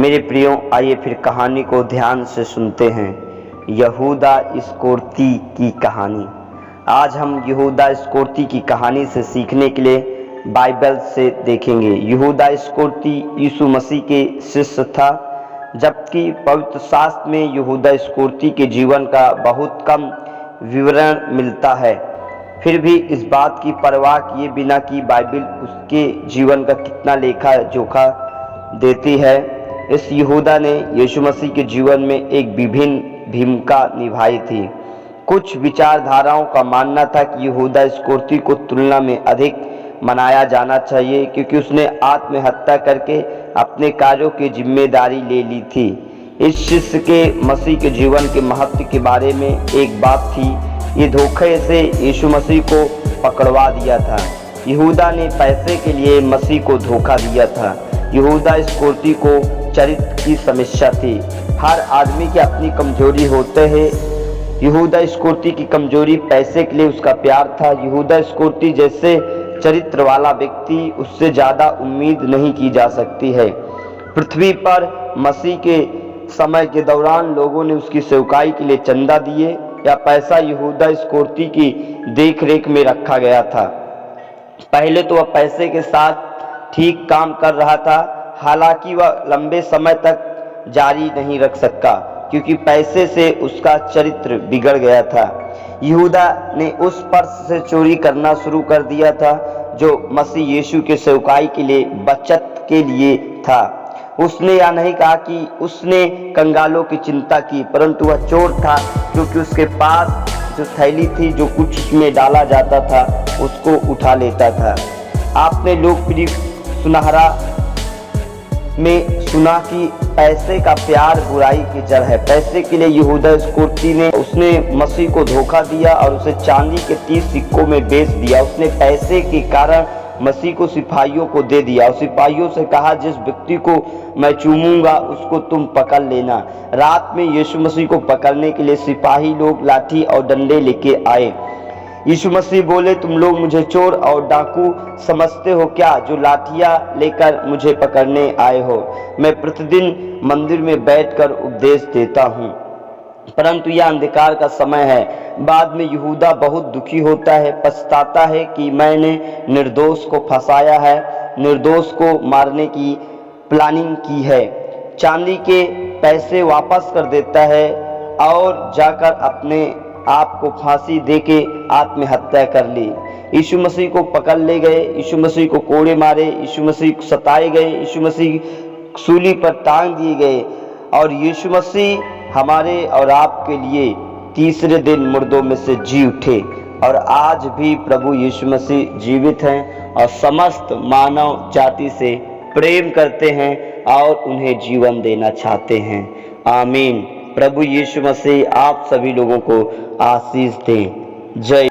मेरे प्रियो, आइए फिर कहानी को ध्यान से सुनते हैं। यहूदा इस्करियोती की कहानी। आज हम यहूदा इस्करियोती की कहानी से सीखने के लिए बाइबल से देखेंगे। यहूदा इस्करियोती यीशु मसीह के शिष्य था, जबकि पवित्र शास्त्र में यहूदा इस्करियोती के जीवन का बहुत कम विवरण मिलता है। फिर भी इस बात की परवाह किए बिना कि बाइबल उसके जीवन का कितना लेखा जोखा देती है, इस यहूदा ने यीशु मसीह के जीवन में एक विभिन्न भूमिका निभाई थी। कुछ विचारधाराओं का मानना था कि यहूदा इस्करियोती को तुलना में अधिक मनाया जाना चाहिए, क्योंकि उसने आत्महत्या करके अपने कार्यों की जिम्मेदारी ले ली थी। इस शिष्य के मसीह के जीवन के महत्व के बारे में एक बात थी, ये धोखे से यीशु मसीह को पकड़वा दिया था। यहूदा ने पैसे के लिए मसीह को धोखा दिया था। यहूदा इस्करियोती को चरित्र की समस्या थी। हर आदमी की अपनी कमजोरी होते हैं। यहूदा इस्करियोती की कमजोरी पैसे के लिए उसका प्यार था। यहूदा इस्करियोती जैसे चरित्र वाला व्यक्ति, उससे ज़्यादा उम्मीद नहीं की जा सकती है। पृथ्वी पर मसीह के समय के दौरान लोगों ने उसकी सेवकाई के लिए चंदा दिए या पैसा यहूदा इस्करियोती की देखरेख में रखा गया था। पहले तो वह पैसे के साथ ठीक काम कर रहा था, हालांकि वह लंबे समय तक जारी नहीं रख सका, क्योंकि पैसे से उसका चरित्र बिगड़ गया था। यहूदा ने उस पर्स से चोरी करना शुरू कर दिया था जो मसीह यीशु के सेवकाई के लिए बचत के लिए था। उसने यह नहीं कहा कि उसने कंगालों की चिंता की, परंतु वह चोर था, क्योंकि उसके पास जो थैली थी, जो कुछ उसमें डाला जाता था, उसको उठा लेता था। आपने लोकप्रिय सुनहरा में सुना कि पैसे का प्यार बुराई की जड़ है। पैसे के लिए यहूदा इस्करियोती ने उसने मसीह को धोखा दिया और उसे चांदी के 30 सिक्कों में बेच दिया। उसने पैसे के कारण मसीह को सिपाहियों को दे दिया और सिपाहियों से कहा, जिस व्यक्ति को मैं चूमूंगा उसको तुम पकड़ लेना। रात में यीशु मसीह को पकड़ने के लिए सिपाही लोग लाठी और डंडे लेके आए। यीशु मसीह बोले, तुम लोग मुझे चोर और डाकू समझते हो क्या, जो लाठियां लेकर मुझे पकड़ने आए हो? मैं प्रतिदिन मंदिर में बैठकर उपदेश देता हूँ, परंतु यह अंधकार का समय है। बाद में यहूदा बहुत दुखी होता है, पछताता है कि मैंने निर्दोष को फंसाया है, निर्दोष को मारने की प्लानिंग की है। चांदी के पैसे वापस कर देता है और जाकर अपने आप को फांसी देके आत्महत्या कर ली। यीशु मसीह को पकड़ ले गए, यीशु मसीह को कोड़े मारे, यीशु मसीह सताए गए, यीशु मसीह सूली पर टांग दिए गए और यीशु मसीह हमारे और आपके लिए तीसरे दिन मुर्दों में से जी उठे। और आज भी प्रभु यीशु मसीह जीवित हैं और समस्त मानव जाति से प्रेम करते हैं और उन्हें जीवन देना चाहते हैं। आमीन। प्रभु यीशु मसीह आप सभी लोगों को आशीष दें। जय।